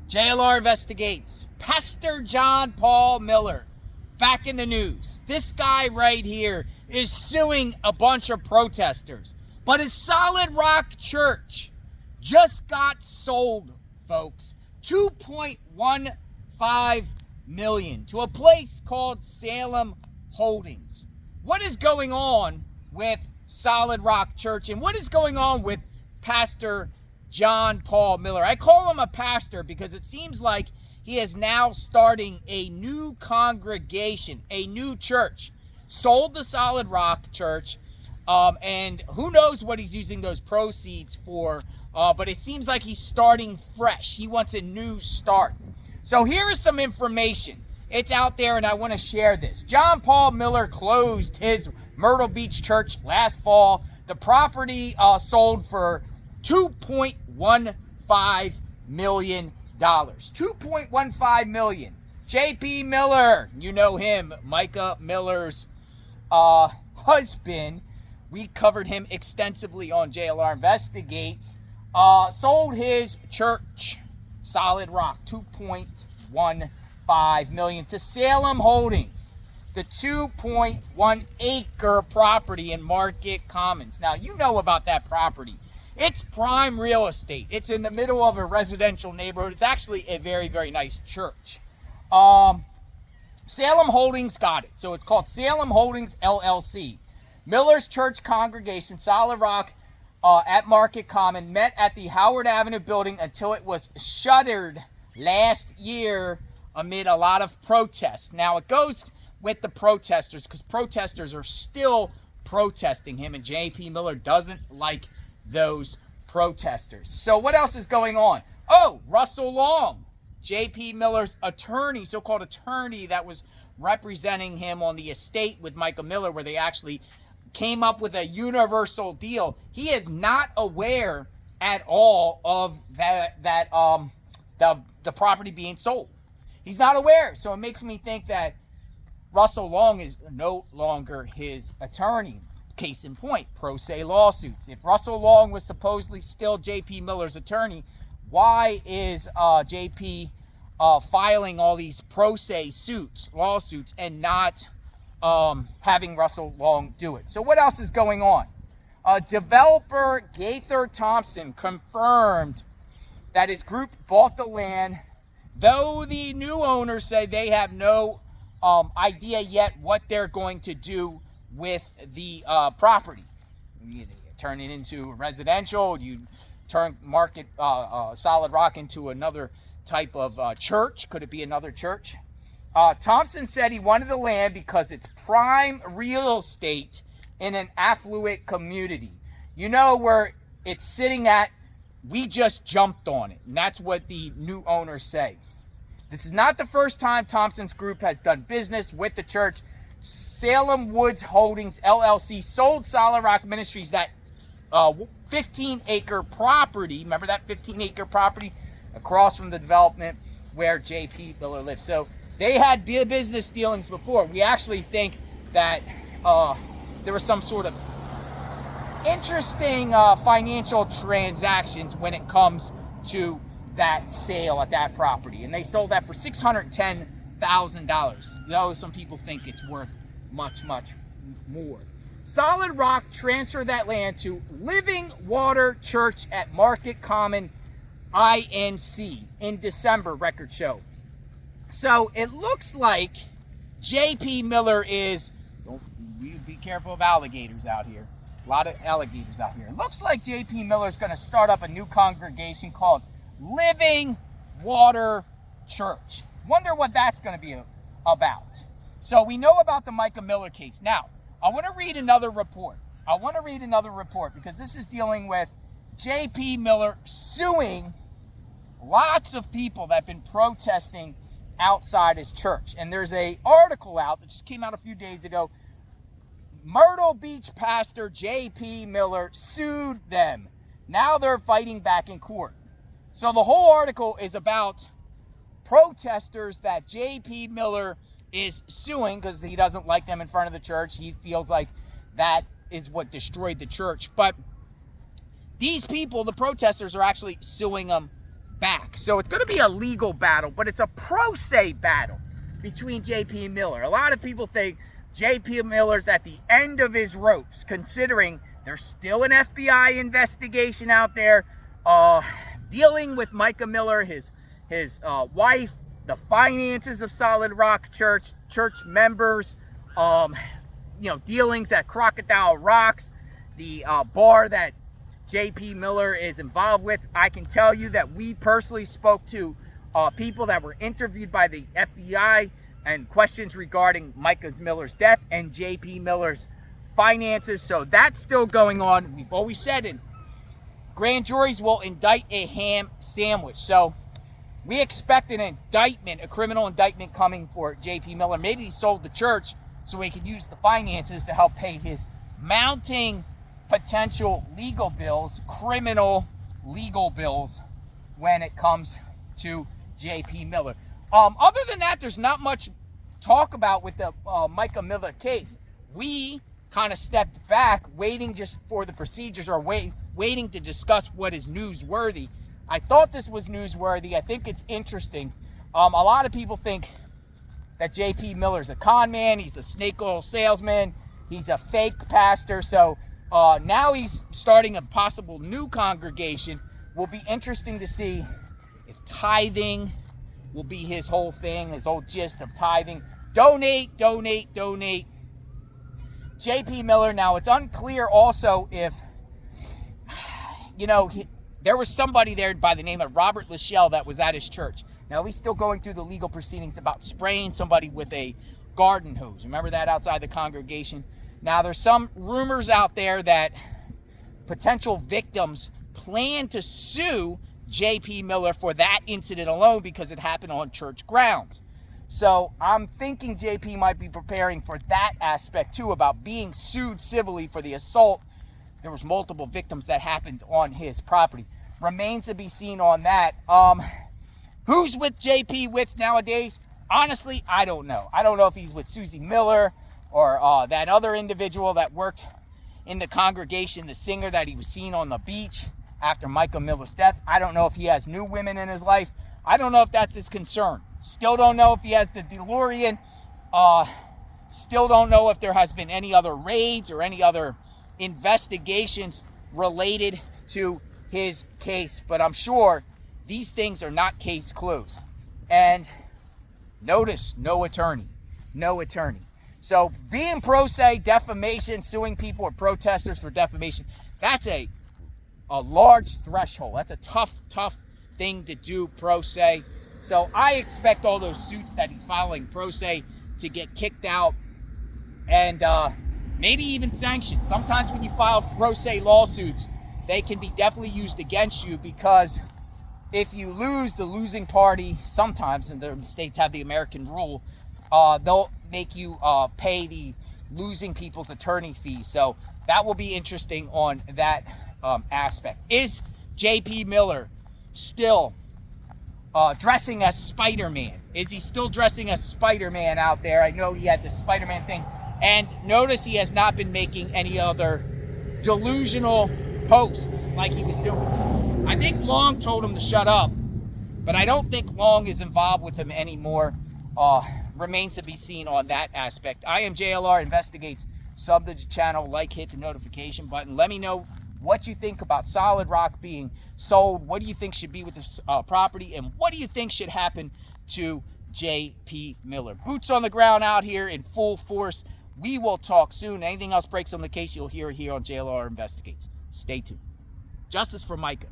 JLR investigates. Pastor John Paul Miller back in the news. This guy right here is suing a bunch of protesters. But his Solid Rock Church just got sold, folks. $2.15 million to a place called Salem Holdings. What is going on with Solid Rock Church and what is going on with Pastor John Paul Miller? I call him a pastor because it seems like he is now starting a new congregation, a new church. Sold the Solid Rock Church, and who knows what he's using those proceeds for, but it seems like he's starting fresh. He wants a new start. So here is some information. It's out there, and I want to share this. John Paul Miller closed his Myrtle Beach church last fall. The property sold for $2.15 million. $2.15 million. J.P. Miller, you know him, Mica Miller's husband. We covered him extensively on JLR Investigates. Sold his church, Solid Rock, $2.15 million to Salem Holdings, the 2.1 acre property in Market Commons. Now, you know about that property. It's prime real estate. It's in the middle of a residential neighborhood. It's actually a very, very nice church. Salem Holdings got it. So it's called Salem Holdings, LLC. Miller's church congregation, Solid Rock, at Market Common, met at the Howard Avenue building until it was shuttered last year amid a lot of protests. Now, it goes with the protesters because protesters are still protesting him, and J.P. Miller doesn't like those protesters. So what else is going on? Oh, Russell Long, J.P. Miller's attorney, so-called attorney that was representing him on the estate with Mica Miller, where they actually came up with a universal deal. He is not aware at all of the property being sold. He's not aware. So it makes me think that Russell Long is no longer his attorney. Case in point, pro se lawsuits. If Russell Long was supposedly still J.P. Miller's attorney, why is J.P. filing all these pro se lawsuits, and not having Russell Long do it? So what else is going on? Developer Gaither Thompson confirmed that his group bought the land, though the new owners say they have no idea yet what they're going to do with the property. You turn it into residential, you turn Solid Rock into another type of church. Could it be another church? Thompson said he wanted the land because it's prime real estate in an affluent community. You know where it's sitting at? We just jumped on it, and that's what the new owners say. This is not the first time Thompson's group has done business with the church. Salem Woods Holdings, LLC, sold Solid Rock Ministries that 15-acre property. Remember that 15-acre property across from the development where J.P. Miller lives. So they had business dealings before. We actually think that there was some sort of interesting financial transactions when it comes to that sale at that property. And they sold that for $610,000. Though some people think it's worth much, much more. Solid Rock transferred that land to Living Water Church at Market Common, INC, in December, record show. So it looks like J.P. Miller is, be careful of alligators out here. A lot of alligators out here. It looks like J.P. Miller is going to start up a new congregation called Living Water Church. Wonder what that's going to be about. So we know about the Mica Miller case. Now, I want to read another report. Because this is dealing with J.P. Miller suing lots of people that have been protesting outside his church. And there's an article out that just came out a few days ago. Myrtle Beach pastor J.P. Miller sued them. Now they're fighting back in court. So the whole article is about protesters that J.P. Miller is suing because he doesn't like them in front of the church. He feels like that is what destroyed the church. But these people, the protesters, are actually suing them back. So it's going to be a legal battle, but it's a pro se battle between JP Miller. A lot of people think JP Miller's at the end of his ropes, considering there's still an FBI investigation out there dealing with Mica Miller, his wife, the finances of Solid Rock Church members, dealings at Crocodile Rocks, the bar that JP Miller is involved with. I can tell you that we personally spoke to people that were interviewed by the FBI and questions regarding Mica Miller's death and JP Miller's finances. So that's still going on. We've always said it. Grand juries will indict a ham sandwich. So we expect an indictment, a criminal indictment coming for JP Miller. Maybe he sold the church so he could use the finances to help pay his mounting potential legal bills, criminal legal bills, when it comes to JP Miller. Other than that, there's not much talk about with the Mica Miller case. We kind of stepped back, waiting just for the procedures, or waiting to discuss what is newsworthy. I thought this was newsworthy. I think it's interesting. A lot of people think that JP Miller's a con man. He's a snake oil salesman. He's a fake pastor. So now he's starting a possible new congregation. Will be interesting to see if tithing will be his whole thing, his whole gist of tithing. Donate, donate, donate. JP Miller, now it's unclear also if, there was somebody there by the name of Robert Locel that was at his church. Now he's still going through the legal proceedings about spraying somebody with a garden hose. Remember that outside the congregation? Now there's some rumors out there that potential victims plan to sue JP Miller for that incident alone because it happened on church grounds. So I'm thinking JP might be preparing for that aspect too, about being sued civilly for the assault. There was multiple victims that happened on his property. Remains to be seen on that. Who's with JP with nowadays? Honestly, I don't know. I don't know if he's with Suzie Miller or that other individual that worked in the congregation, the singer that he was seen on the beach after Mica Miller's death. I don't know if he has new women in his life. I don't know if that's his concern. Still don't know if he has the DeLorean. Still don't know if there has been any other raids or any other investigations related to his case. But I'm sure these things are not case closed. And notice, no attorney. No attorney. So being pro se, defamation, suing people or protesters for defamation, that's a large threshold. That's a tough thing to do pro se. So I expect all those suits that he's filing pro se to get kicked out and maybe even sanctioned. Sometimes when you file pro se lawsuits, they can be definitely used against you, because if you lose, the losing party, sometimes, and the states have the American rule, they'll make you pay the losing people's attorney fees. So that will be interesting on that aspect. Is JP Miller still dressing as Spider-Man? Is he still dressing as Spider-Man out there? I know he had the Spider-Man thing. And notice he has not been making any other delusional posts like he was doing. I think Long told him to shut up, but I don't think Long is involved with him anymore. Remains to be seen on that aspect. I am JLR Investigates. Sub to the channel, hit the notification button. Let me know what you think about Solid Rock being sold. What do you think should be with this property? And what do you think should happen to JP Miller? Boots on the ground out here in full force. We will talk soon. Anything else breaks on the case, you'll hear it here on JLR Investigates. Stay tuned. Justice for Mica.